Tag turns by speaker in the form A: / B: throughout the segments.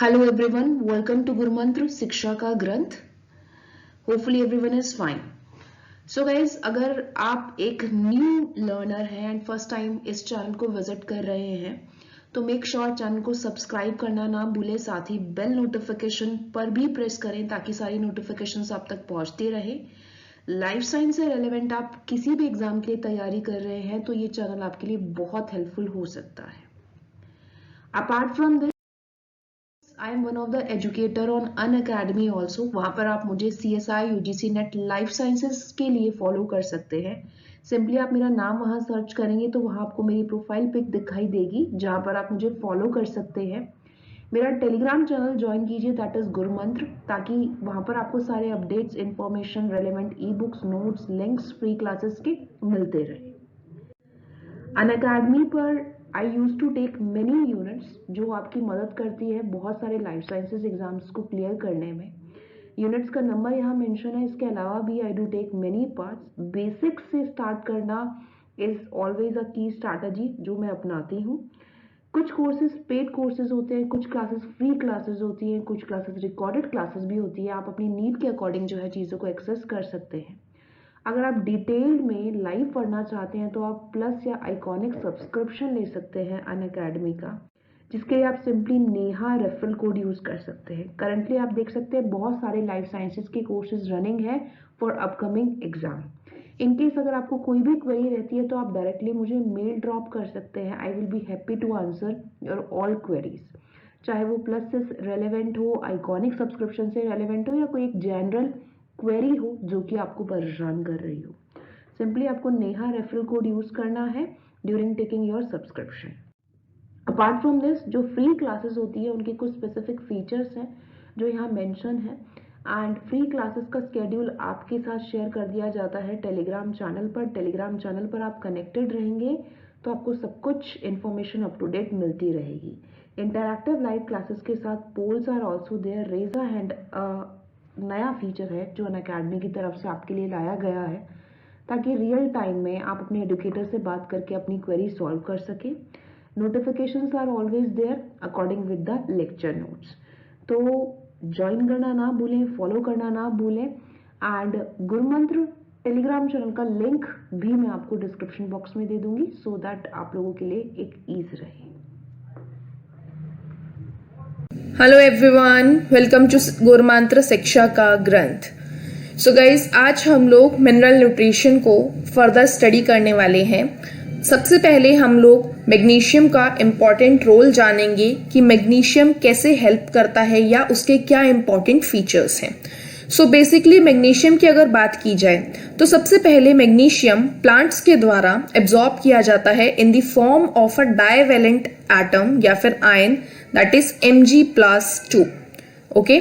A: Hello everyone, welcome to गुरु मंत्र शिक्षा का ग्रंथ. Hopefully everyone is fine. So guys, अगर आप एक न्यू लर्नर हैं एंड फर्स्ट टाइम इस चैनल को विजिट कर रहे हैं तो मेक श्योर चैनल को सब्सक्राइब करना ना भूलें, साथ ही बेल नोटिफिकेशन पर भी प्रेस करें ताकि सारी नोटिफिकेशंस आप तक पहुंचती रहे. लाइफ साइंस से रेलेवेंट आप किसी भी एग्जाम के लिए तैयारी कर रहे हैं तो ये चैनल आपके लिए बहुत हेल्पफुल हो सकता है. Apart from this I am one of the educator on Unacademy also. वहां पर आप मुझे CSI UGC net life sciences के लिए फॉलो कर सकते हैं. सिंपली आप मेरा नाम वहां सर्च करेंगे तो वहां आपको मेरी प्रोफाइल पिक दिखाई देगी जहां पर आप मुझे फॉलो कर सकते हैं. मेरा टेलीग्राम चैनल ज्वाइन कीजिए, दैट इज गुरु मंत्र, ताकि वहां पर आपको सारे updates, information, relevant e books, notes, links free classes के मिलते रहे. अनअकैडमी पर I use to take many units जो आपकी मदद करती है बहुत सारे लाइफ साइंसेस एग्जाम्स को क्लियर करने में. यूनिट्स का नंबर यहाँ मेंशन है. इसके अलावा भी I do take many parts. Basics से स्टार्ट करना is always a key strategy जो मैं अपनाती हूँ. कुछ कोर्सेज पेड कोर्सेज होते हैं, कुछ क्लासेस फ्री क्लासेस होती हैं, कुछ क्लासेस रिकॉर्डेड क्लासेस भी होती है. आप अपनी नीड के अकॉर्डिंग जो है चीज़ों को एक्सेस कर सकते हैं. अगर आप डिटेल्ड में लाइव पढ़ना चाहते हैं तो आप प्लस या आइकॉनिक सब्सक्रिप्शन ले सकते हैं अनअकैडमी का, जिसके लिए आप simply Neha referral code use कर सकते हैं. करंटली आप देख सकते हैं बहुत सारे लाइफ साइंसेस के कोर्सेज रनिंग है for upcoming exam. In case अगर आपको कोई भी क्वेरी रहती है तो आप डायरेक्टली मुझे मेल ड्रॉप कर सकते हैं. I will be happy to answer your all queries, चाहे वो प्लस से रेलेवेंट हो, आइकॉनिक सब्सक्रिप्शन से रेलेवेंट हो, या कोई एक जनरल क्वेरी हो जो कि आपको परेशान कर रही हो. सिंपली आपको नेहा रेफरल कोड यूज करना है during taking your subscription. Apart from this जो फ्री क्लासेस होती है उनके कुछ स्पेसिफिक फीचर्स हैं जो यहाँ मेंशन है, एंड फ्री क्लासेस का स्केड्यूल आपके साथ शेयर कर दिया जाता है टेलीग्राम चैनल पर. टेलीग्राम चैनल पर आप कनेक्टेड रहेंगे तो आपको सब कुछ इंफॉर्मेशन अप टू डेट मिलती रहेगी. इंटरैक्टिव लाइव क्लासेस के साथ polls are also there. Raise a hand नया फीचर है जो अनअकैडमी की तरफ से आपके लिए लाया गया है ताकि रियल टाइम में आप अपने एजुकेटर से बात करके अपनी क्वेरी सॉल्व कर सके. Notifications are always there according with the lecture notes. तो ज्वाइन करना ना भूलें, फॉलो करना ना भूलें. एंड गुरु मंत्र टेलीग्राम चैनल का लिंक भी मैं आपको डिस्क्रिप्शन बॉक्स में दे दूंगी सो दैट आप लोगों के लिए एक ईज रहे.
B: हेलो एवरीवन, वेलकम टू गुरु मंत्र शिक्षा का ग्रंथ. सो गाइज, आज हम लोग मिनरल न्यूट्रिशन को फर्दर स्टडी करने वाले हैं. सबसे पहले हम लोग मैग्नीशियम का इम्पॉर्टेंट रोल जानेंगे कि मैग्नीशियम कैसे हेल्प करता है या उसके क्या इम्पॉर्टेंट फीचर्स हैं. सो बेसिकली मैग्नीशियम की अगर बात की जाए तो सबसे पहले मैग्नीशियम प्लांट्स के द्वारा एब्जॉर्ब किया जाता है in the form of a divalent atom या फिर ion, that is Mg+2. Okay.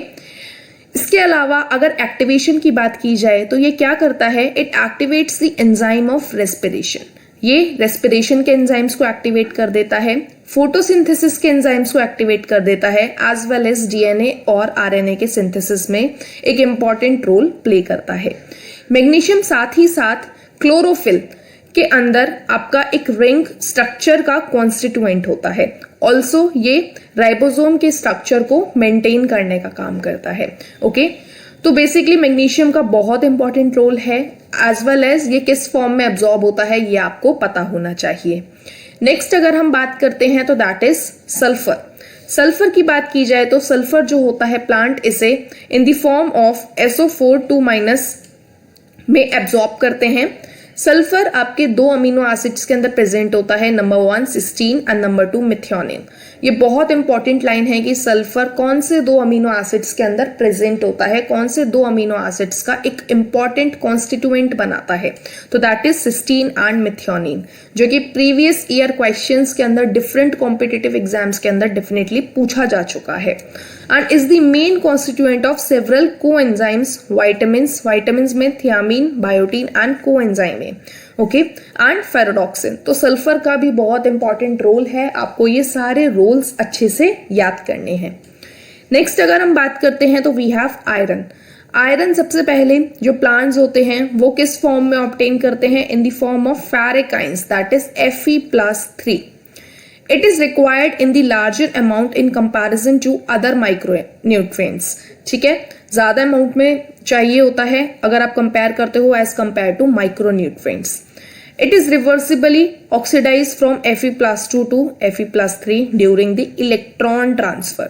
B: इसके अलावा अगर एक्टिवेशन की बात की जाए तो ये क्या करता है, it activates the enzyme of respiration. ये रेस्पिरेशन के एंजाइम्स को एक्टिवेट कर देता है, फोटोसिंथेसिस के एंजाइम्स को एक्टिवेट कर देता है, एज वेल एज DNA और RNA के सिंथेसिस में एक इंपॉर्टेंट रोल प्ले करता है. मैग्नीशियम साथ ही साथ क्लोरोफिल के अंदर आपका एक रिंग स्ट्रक्चर का कॉन्स्टिट्यूएंट होता है. ऑल्सो ये राइबोसोम के स्ट्रक्चर को मेंटेन करने का काम करता है. ओके. तो बेसिकली मैग्नीशियम का बहुत इंपॉर्टेंट रोल है, एज वेल एज ये किस फॉर्म में एब्जॉर्ब होता है ये आपको पता होना चाहिए. नेक्स्ट अगर हम बात करते हैं तो दैट इज सल्फर. सल्फर की बात की जाए तो सल्फर जो होता है प्लांट इसे in the form of SO4 में एब्जॉर्ब करते हैं. सल्फर आपके दो अमीनो एसिड्स के अंदर प्रेजेंट होता है, number 1 cysteine and number 2 methionine. ये बहुत इंपॉर्टेंट लाइन है कि सल्फर कौन से दो अमीनो एसिड्स के अंदर प्रेजेंट होता है, कौन से दो अमीनो एसिड्स का एक इंपॉर्टेंट कॉन्स्टिट्यूएंट बनाता है. तो that is cysteine and methionine, जो कि प्रीवियस ईयर क्वेश्चंस के अंदर डिफरेंट कॉम्पिटिटिव एग्जाम्स के अंदर डेफिनेटली पूछा जा चुका है. and is the main constituent of several coenzymes, vitamins में thiamine, biotin and coenzyme है. ओके. एंड फेरोडॉक्सिन. तो सल्फर का भी बहुत इंपॉर्टेंट रोल है, आपको ये सारे रोल्स अच्छे से याद करने हैं. नेक्स्ट अगर हम बात करते हैं तो वी हैव आयरन. आयरन सबसे पहले जो प्लांट्स होते हैं वो किस फॉर्म में ऑब्टेन करते हैं, in the form of ferric ions, that is Fe+3. It is required in the larger amount in comparison to other micronutrients. ठीक है, ज्यादा अमाउंट में चाहिए होता है अगर आप कंपेयर करते हो as compare to micronutrients. It is reversibly oxidized from Fe+2 to Fe+3 during the electron transfer.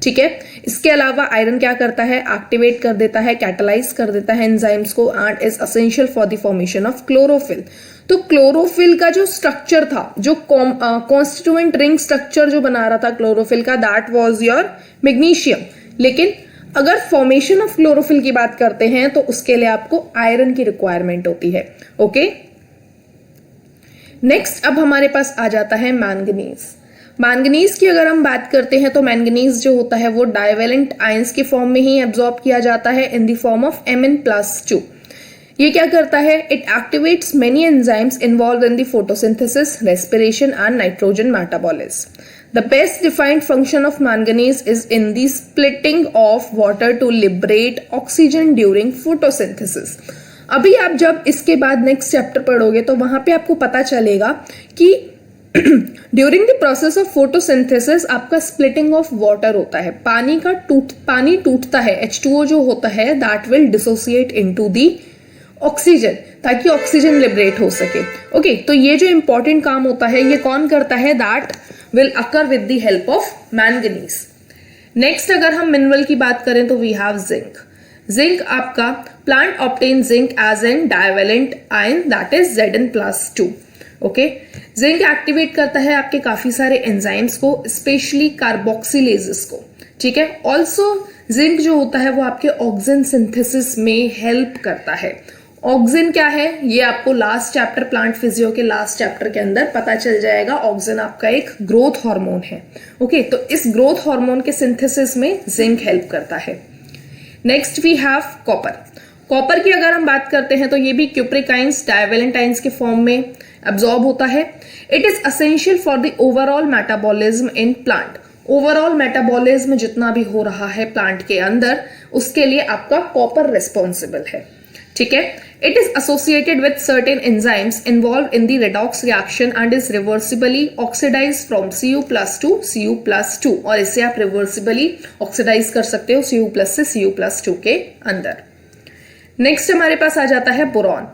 B: ठीक है, इसके अलावा आयरन क्या करता है, एक्टिवेट कर देता है, कैटलाइज कर देता है एंजाइम्स को and is essential for the formation of chlorophyll. तो क्लोरोफिल का जो स्ट्रक्चर था, जो कॉन्स्टिट्यूएंट रिंग स्ट्रक्चर जो बना रहा था क्लोरोफिल का, दैट वाज योर मैग्नीशियम. लेकिन अगर फॉर्मेशन ऑफ क्लोरोफिल की बात करते हैं तो उसके लिए आपको आयरन की रिक्वायरमेंट होती है. ओके, नेक्स्ट अब हमारे पास आ जाता है मैंगनीज. मैंगनीज की अगर हम बात करते हैं तो मैंगनीज जो होता है वो डाइवेलेंट आयंस के फॉर्म में ही एब्जॉर्ब किया जाता है in the form of Mn+2. ये क्या करता है, it activates many enzymes involved in the photosynthesis, respiration and nitrogen metabolism. The best defined function of manganese is in the splitting of water to liberate oxygen during photosynthesis. अभी आप जब इसके बाद next chapter पढ़ोगे तो वहां पे आपको पता चलेगा कि during the process of photosynthesis आपका स्प्लिटिंग ऑफ वाटर होता है, पानी टूटता है, H2O जो होता है that will dissociate into the oxygen ताकि ऑक्सीजन लिबरेट हो सके. ओके, तो ये जो इंपॉर्टेंट काम होता है ये कौन करता है, that will occur with the help of manganese. Next अगर हम मिनरल की बात करें तो वी हैव जिंक. जिंक आपका plant obtain zinc as an divalent ion that is Zn+2. Okay, zinc activate करता है आपके काफी सारे एंजाइम्स को, स्पेशली कार्बोक्सिलेजेस को. ठीक है, ऑल्सो जिंक जो होता है वो आपके ऑक्सीजन सिंथेसिस में हेल्प करता है. ऑक्सीजन क्या है ये आपको लास्ट चैप्टर प्लांट फिजियो के लास्ट चैप्टर के अंदर पता चल जाएगा. ऑक्सीजन आपका एक ग्रोथ हार्मोन है. ओके, तो इस ग्रोथ हार्मोन के सिंथेसिस में जिंक हेल्प करता है. Next we have copper. Copper की अगर हम बात करते हैं तो ये भी क्यूप्रिक आयंस, डाइवेलेंट आयंस के फॉर्म में एब्जॉर्ब होता है. It is essential for the overall metabolism in plant. Overall metabolism जितना भी हो रहा है प्लांट के अंदर उसके लिए आपका कॉपर रिस्पॉन्सिबल है. ठीक है, it is associated with certain enzymes involved in the redox reaction and is reversibly oxidise from Cu+ to Cu+2. और इसे आप रिवर्सिबली ऑक्सीडाइज कर सकते हो Cu+ से Cu+2 के अंदर. नेक्स्ट हमारे पास आ जाता है बोरॉन.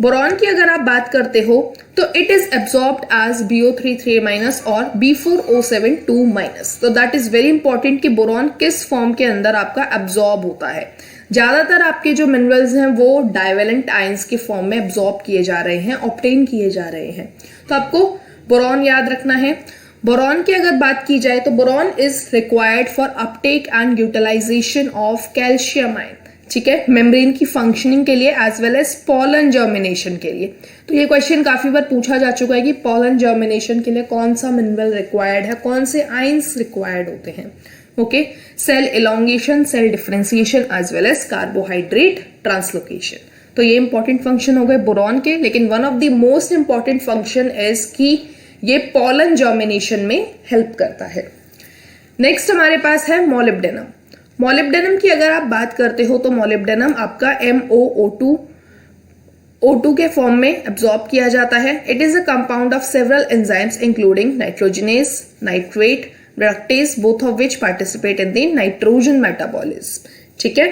B: बोरॉन की अगर आप बात करते हो तो it is absorbed as Bo3 3- और B4O7 2-. तो दैट इज वेरी इंपॉर्टेंट कि बोरॉन किस फॉर्म के अंदर आपका एब्सॉर्ब होता है. ज्यादातर आपके जो मिनरल्स हैं वो डाइवेलेंट आयंस के फॉर्म में एब्सॉर्ब किए जा रहे हैं, ऑब्टेन किए जा रहे हैं. तो आपको बोरॉन याद रखना है. बोरॉन की अगर बात की जाए तो boron is required for uptake and utilisation of calcium ion. ठीक है, मेम्ब्रेन की फंक्शनिंग के लिए as well as pollen germination के लिए. तो ये क्वेश्चन काफी बार पूछा जा चुका है कि पॉलन जर्मिनेशन के लिए कौन सा मिनरल रिक्वायर्ड है, कौन से आयंस रिक्वायर्ड होते हैं. Okay, cell elongation, cell differentiation as well as carbohydrate translocation. तो ये इंपॉर्टेंट फंक्शन हो गए बोरॉन के. लेकिन one of the most important function is कि ये पॉलन जर्मिनेशन में हेल्प करता है. नेक्स्ट हमारे पास है मोलिब्डेनम. मोलिब्डेनम की अगर आप बात करते हो तो मोलिब्डेनम आपका MoO2 के फॉर्म में एब्जॉर्ब किया जाता है. It is a compound of several enzymes including nitrogenase, nitrate, reductase, both of which participate in the nitrogen metabolism. ठीक है,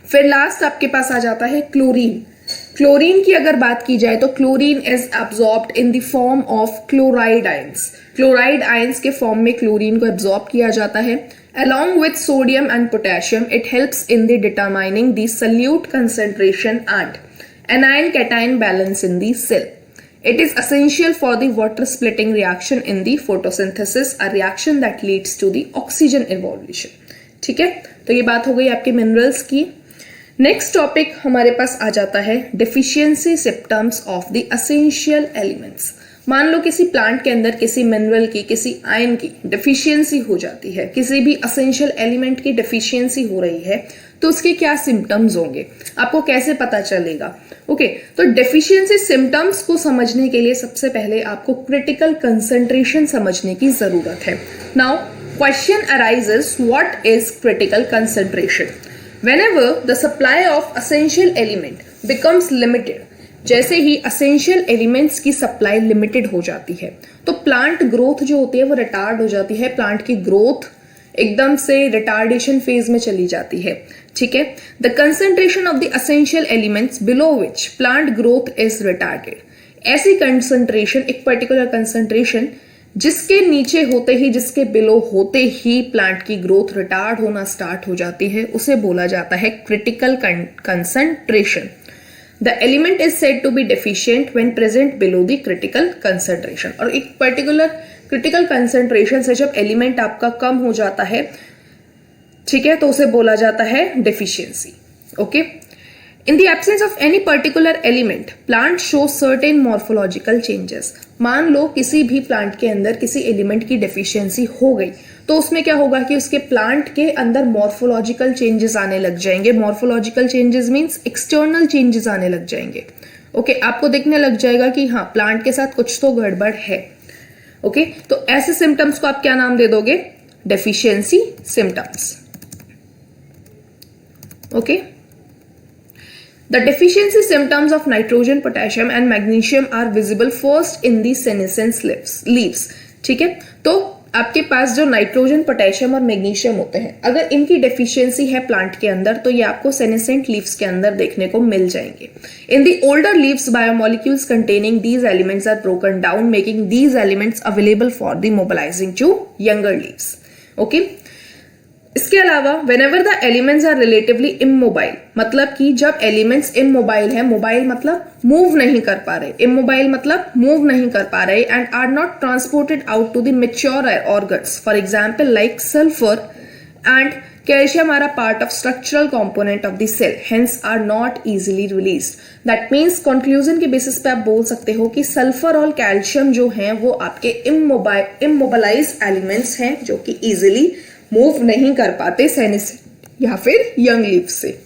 B: फिर लास्ट आपके पास आ जाता है क्लोरीन. क्लोरीन की अगर बात की जाए तो chlorine is absorbed in the form of chloride ions. Chloride ions के फॉर्म में क्लोरीन को एब्जॉर्ब किया जाता है. Along with sodium and potassium, it helps in the determining the solute concentration and anion-cation balance in the cell. It is essential for the water splitting reaction in the photosynthesis, a reaction that leads to the oxygen evolution. ठीक है, तो ये बात हो गई आपके minerals की. Next topic हमारे पास आ जाता है deficiency symptoms of the essential elements. मान लो किसी प्लांट के अंदर किसी मिनरल की, किसी आयन की डिफिशियंसी हो जाती है, किसी भी एसेंशियल एलिमेंट की डिफिशियंसी हो रही है, तो उसके क्या सिम्टम्स होंगे, आपको कैसे पता चलेगा. ओके, तो डेफिशिएंसी सिम्टम्स को समझने के लिए सबसे पहले आपको क्रिटिकल कंसंट्रेशन समझने की जरूरत है. Now question arises, what is critical concentration? Whenever the supply of essential element becomes limited, जैसे ही असेंशियल एलिमेंट्स की सप्लाई लिमिटेड हो जाती है तो प्लांट ग्रोथ जो होती है वो रिटार्ड हो जाती है, प्लांट की ग्रोथ एकदम से रिटार्डेशन फेज में चली जाती है। ठीक है, the concentration of the essential elements below which plant growth is retarded, ऐसी कंसंट्रेशन, एक पर्टिकुलर कंसंट्रेशन जिसके नीचे होते ही, जिसके बिलो होते ही प्लांट की ग्रोथ रिटार्ड होना स्टार्ट हो जाती है, उसे बोला जाता है critical concentration. The element is said to be deficient when present below the critical concentration. और एक पर्टिकुलर क्रिटिकल कंसंट्रेशन से जब एलिमेंट आपका कम हो जाता है, ठीक है, तो उसे बोला जाता है deficiency. Okay, in the absence of any particular element plant show certain morphological changes. मान लो किसी भी प्लांट के अंदर किसी एलिमेंट की डेफिशिएंसी हो गई तो उसमें क्या होगा कि उसके प्लांट के अंदर मॉर्फोलॉजिकल चेंजेस आने लग जाएंगे। Morphological changes means external changes आने लग जाएंगे। ओके, आपको दिखने लग जाएगा कि हाँ, प्लांट के साथ कुछ तो गड़बड़ है। ओके, तो ऐसे सिम्टम्स को आप क्या नाम दे दोगे? Deficiency symptoms. Okay, the deficiency symptoms of nitrogen, potassium and magnesium are visible first in the senescence leaves। ठीक है, तो आपके पास जो नाइट्रोजन, पोटेशियम और मैग्नीशियम होते हैं, अगर इनकी डेफिशिएंसी है प्लांट के अंदर तो ये आपको सेनेसेंट लीव्स के अंदर देखने को मिल जाएंगे। In the older leaves biomolecules containing these elements are broken down, making these elements available for the mobilising to younger leaves. Okay, इसके अलावा whenever the elements are relatively immobile, मतलब कि जब एलिमेंट्स इमोबाइल है, मोबाइल मतलब move नहीं कर पा रहे, इमोबाइल मतलब मूव नहीं कर पा रहे, and are not transported out to the mature organs, for example like sulphur and calcium are a part of structural component of the cell, hence are not easily released। that means conclusion के basis पे आप बोल सकते हो कि sulphur और calcium जो हैं वो आपके इमोबाइलाइज्ड एलिमेंट्स हैं जो कि इजीली मूव नहीं कर पाते सेनेसेंट या फिर यंग लीफ से।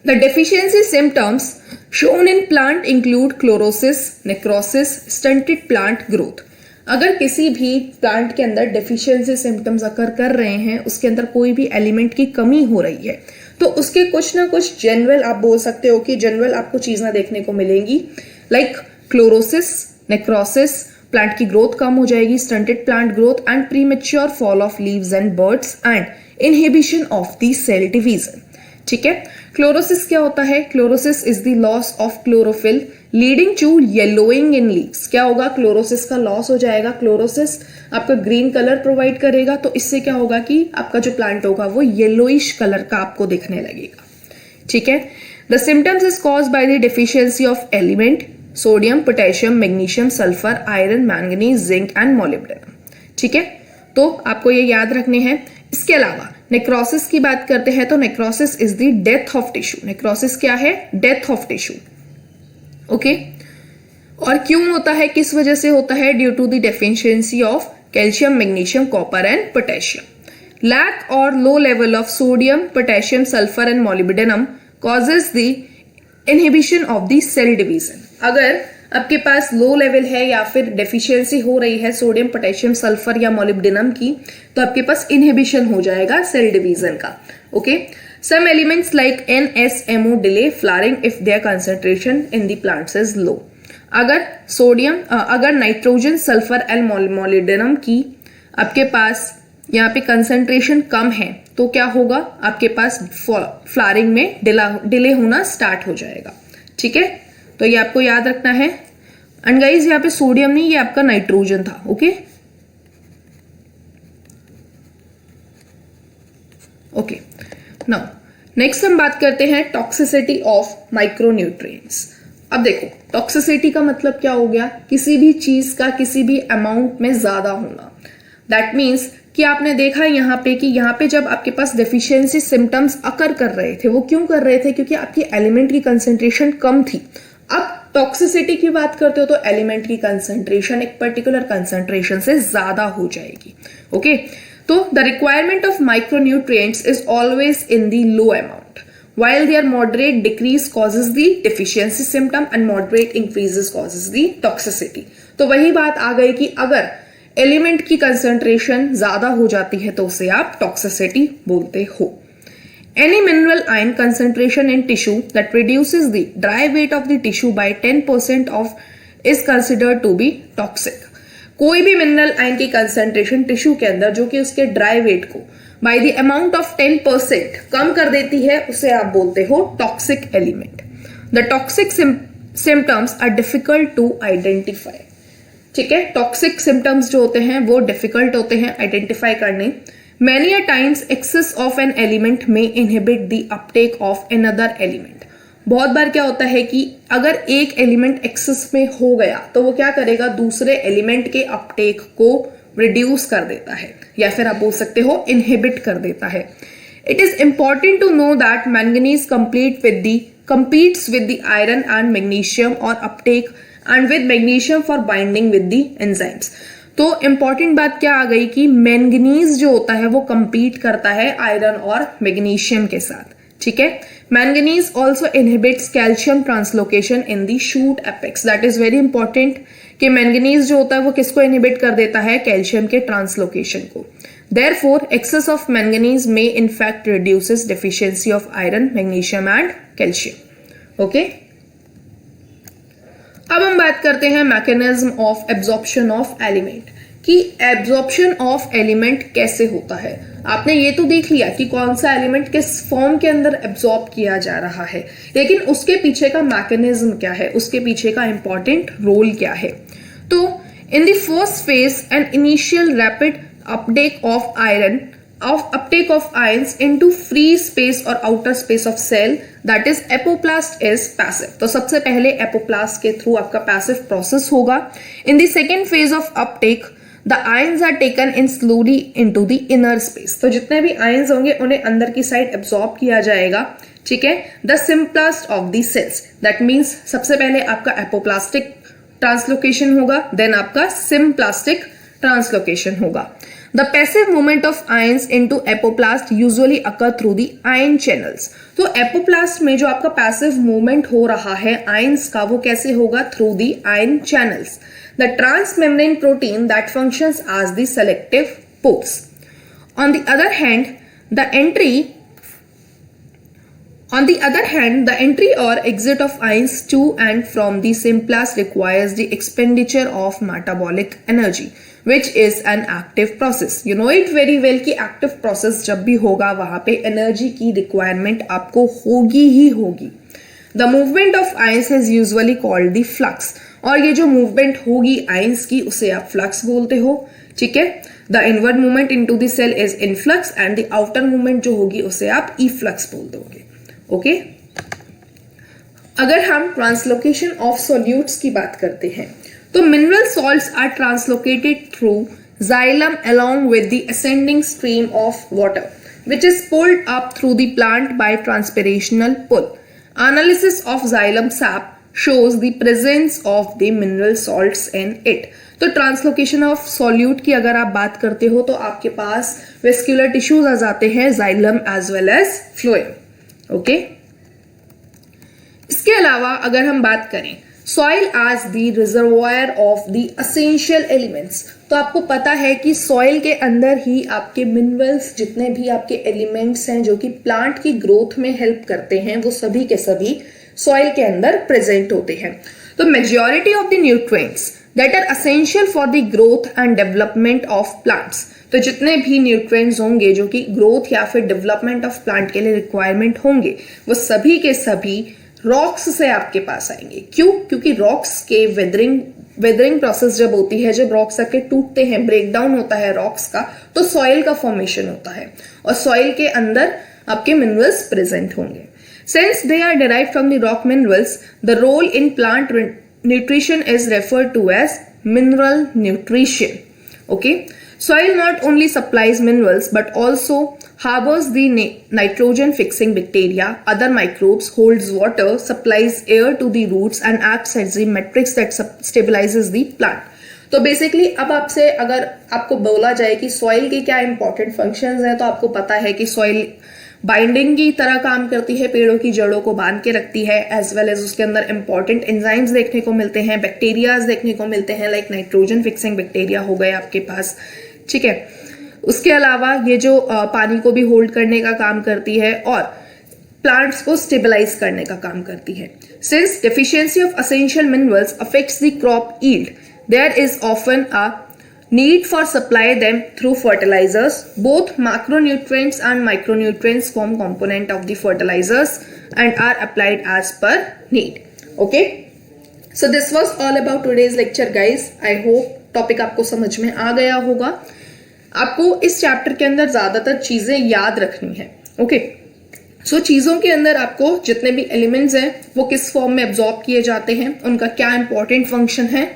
B: The deficiency symptoms shown in plant include chlorosis, necrosis, stunted plant growth. अगर किसी भी प्लांट के अंदर डेफिशिएंसी सिम्टम्स अकर कर रहे हैं, उसके अंदर कोई भी एलिमेंट की कमी हो रही है, तो उसके कुछ ना कुछ जनरल आप बोल सकते हो कि जनरल आपको चीजें देखने को मिलेंगी, लाइक क्लोरोसिस, नेक्रोसिस, प्लांट की ग्रोथ कम हो जाएगी, stunted plant growth and premature fall of leaves and buds and inhibition of the cell division. ठीक है, क्लोरोसिस क्या होता है? Chlorosis is the loss of chlorophyll leading to yellowing in leaves. क्या होगा? क्लोरोसिस का लॉस हो जाएगा। क्लोरोसिस आपका ग्रीन कलर प्रोवाइड करेगा, तो इससे क्या होगा कि आपका जो प्लांट होगा वो येलोइश कलर का आपको दिखने लगेगा। ठीक है, the symptoms is caused by the deficiency of element sodium, potassium, magnesium, sulphur, iron, manganese, zinc and molybdenum. ठीक है, तो आपको ये याद रखने हैं। इसके अलावा नेक्रोसिस की बात करते हैं तो necrosis is the death of tissue. Necrosis क्या है? Death of tissue. ओके, और क्यों होता है, किस वजह से होता है? Due to the deficiency of calcium, magnesium, copper and potassium. Lack और low level of sodium, potassium, sulphur and molybdenum causes the inhibition of the cell division. अगर आपके पास लो लेवल है या फिर डेफिशिएंसी हो रही है सोडियम, पोटेशियम, सल्फर या मोलिब्डेनम की, तो आपके पास इनहिबिशन हो जाएगा सेल डिवीजन का। Okay, some elements like NSMO delay flowering if their concentration in the plants is low. अगर नाइट्रोजन, सल्फर एंड मोलिब्डेनम की आपके पास यहाँ पे कंसंट्रेशन कम है तो क्या होगा? आपके पास फ्लावरिंग में डिले होना स्टार्ट हो जाएगा। ठीक है, तो ये आपको याद रखना है। एंड गाइस, यहाँ पे सोडियम नहीं, ये आपका नाइट्रोजन था। ओके ओके, नाउ नेक्स्ट हम बात करते हैं टॉक्सिसिटी ऑफ माइक्रोन्यूट्रिएंट्स। अब देखो, टॉक्सिसिटी का मतलब क्या हो गया? किसी भी चीज का किसी भी अमाउंट में ज्यादा होना। दैट मीन्स कि आपने देखा यहाँ पे कि यहाँ पे जब आपके पास डेफिशिएंसी सिम्टम्स अकर कर रहे थे, वो क्यों कर रहे थे? क्योंकि आपकी एलिमेंट की कंसेंट्रेशन कम थी। अब टॉक्सिसिटी की बात करते हो तो एलिमेंट की कंसेंट्रेशन एक पर्टिकुलर कंसेंट्रेशन से ज्यादा हो जाएगी। ओके, तो the requirement of micronutrients is always in the low amount, while their moderate decrease causes the deficiency symptom and moderate increases causes the toxicity। तो वही बात आ गई कि अगर एलिमेंट की कंसेंट्रेशन ज्यादा हो जाती है तो उसे आप टॉक्सिसिटी बोलते हो। Any mineral ion concentration in tissue that reduces the dry weight of the tissue by 10% of is considered to be toxic. कोई भी मिनरल आयन की कंसेंट्रेशन टिश्यू के अंदर जो कि उसके ड्राई वेट को बाय द अमाउंट ऑफ 10% कम कर देती है, उसे आप बोलते हो toxic element. The toxic symptoms are difficult to identify. ठीक है, टॉक्सिक सिम्टम्स जो होते हैं वो डिफिकल्ट होते हैं आइडेंटिफाई करने. Many a times excess of an element may inhibit the uptake of another element. बहुत बार क्या होता है कि अगर एक एलिमेंट एक्सेस में हो गया तो वो क्या करेगा, दूसरे एलिमेंट के अपटेक को रिड्यूस कर देता है या फिर आप बोल सकते हो इनहिबिट कर देता है. It is important to know that manganese competes with the iron and magnesium or uptake and with magnesium for binding with the enzymes. तो इंपॉर्टेंट बात क्या आ गई कि मैंगनीज जो होता है वो कंपीट करता है आयरन और मैग्नीशियम के साथ. ठीक है, manganese also inhibits calcium translocation in the shoot apex. That is very important कि मैंगनीज जो होता है वो किसको इनहिबिट कर देता है, कैल्शियम के ट्रांसलोकेशन को. Therefore, excess of manganese may in fact reduces deficiency of iron, magnesium and calcium. Okay? अब हम बात करते हैं mechanism of absorption of element कि एब्जॉर्प्शन ऑफ एलिमेंट कैसे होता है. आपने ये तो देख लिया कि कौन सा एलिमेंट किस फॉर्म के अंदर एब्जॉर्ब किया जा रहा है, लेकिन उसके पीछे का मैकेनिज्म क्या है, उसके पीछे का इंपॉर्टेंट रोल क्या है. तो in the first phase an initial rapid uptake of ions into free space or outer space of cell, that is apoplast is passive. तो सबसे पहले apoplast के थ्रू आपका passive process होगा. In the second phase of uptake, the ions are taken in slowly into the inner space. तो जितने भी ions होंगे उन्हें अंदर की साइड absorb किया जाएगा. ठीक है, the simplest of the cells, that means सबसे पहले आपका apoplastic translocation होगा, then आपका symplastic translocation होगा. The passive movement of ions into apoplast usually occur through the ion channels. तो apoplast में जो आपका passive movement हो रहा है ions का, वो कैसे होगा, through the ion channels. The transmembrane protein that functions as the selective pores. On the other hand, the entry or exit of ions to and from the symplast requires the expenditure of metabolic energy, which is an active process. You know it very well कि active process जब भी होगा वहां पे energy की requirement आपको होगी ही होगी. The movement of ions is usually called the flux. और ये जो movement होगी ions की उसे आप flux बोलते हो. ठीक है, the inward movement into the cell is influx and the outer movement जो होगी उसे आप efflux बोल दोगे. ओके, अगर हम ट्रांसलोकेशन ऑफ सॉल्यूट्स की बात करते हैं तो mineral salts are translocated through xylem along with the ascending stream of water which is pulled up through the plant by transpirational pull. Analysis of xylem sap shows the presence of the mineral salts in it. तो translocation of solute की अगर आप बात करते हो तो आपके पास vascular tissues आ जाते हैं, xylem as well as phloem. Okay, इसके अलावा अगर हम बात करें soil as the reservoir of the essential elements, तो आपको पता है कि सॉइल के अंदर ही आपके मिनरल्स, जितने भी आपके एलिमेंट्स हैं जो कि प्लांट की ग्रोथ में हेल्प करते हैं, वो सभी के सभी सॉइल के अंदर प्रेजेंट होते हैं. तो majority of the nutrients that are essential for the growth and development of plants, तो जितने भी न्यूट्रिएंट्स होंगे जो कि ग्रोथ या फिर डेवलपमेंट ऑफ प्लांट के लिए रिक्वायरमेंट होंगे, वो सभी के सभी रॉक्स से आपके पास आएंगे. क्यों? क्योंकि रॉक्स के वेदरिंग प्रोसेस जब होती है, जब रॉक्स आके टूटते हैं, ब्रेक डाउन होता है रॉक्स का, तो सॉइल का फॉर्मेशन होता है और सॉइल के अंदर आपके मिनरल्स प्रेजेंट होंगे. Since they are derived from the rock minerals, the role in plant nutrition is referred to as mineral nutrition. Okay, soil not only supplies minerals but also harbors the nitrogen fixing bacteria, other microbes, holds water, supplies air to the roots and acts as the matrix that stabilizes the plant. तो basically अब आपसे अगर आपको बोला जाए कि soil के क्या इंपॉर्टेंट फंक्शंस हैं, तो आपको पता है कि सॉइल बाइंडिंग की तरह काम करती है, पेड़ों की जड़ों को बांध के रखती है, एज वेल एज उसके अंदर इंपॉर्टेंट एंजाइम्स देखने को मिलते हैं, बैक्टीरियाज देखने को मिलते हैं, लाइक नाइट्रोजन फिक्सिंग बैक्टीरिया हो गए आपके पास. ठीक है, उसके अलावा ये जो पानी को भी होल्ड करने का काम करती है और प्लांट्स को स्टेबलाइज करने का काम करती है. Since deficiency of essential minerals affects the crop yield, there is often a need for supply them through fertilizers. Both macronutrients and micronutrients form component of the fertilizers and are applied as per need. Okay, so this was all about today's lecture guys. I hope topic आपको समझ में आ गया होगा. आपको इस chapter के अंदर ज्यादातर चीजें याद रखनी है. ओके, सो चीजों के अंदर आपको जितने भी एलिमेंट्स हैं वो किस फॉर्म में एब्जॉर्ब किए जाते हैं, उनका क्या इंपॉर्टेंट फंक्शन है,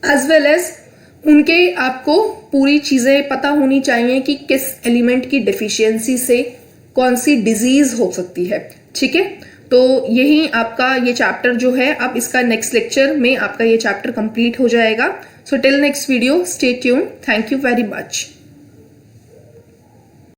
B: एज वेल एज उनके आपको पूरी चीजें पता होनी चाहिए कि किस एलिमेंट की डेफिशिएंसी से कौन सी डिजीज हो सकती है. ठीक है, तो यही आपका ये चैप्टर जो है, अब इसका नेक्स्ट लेक्चर में आपका ये चैप्टर कंप्लीट हो जाएगा. So till next video, stay tuned. Thank you very much.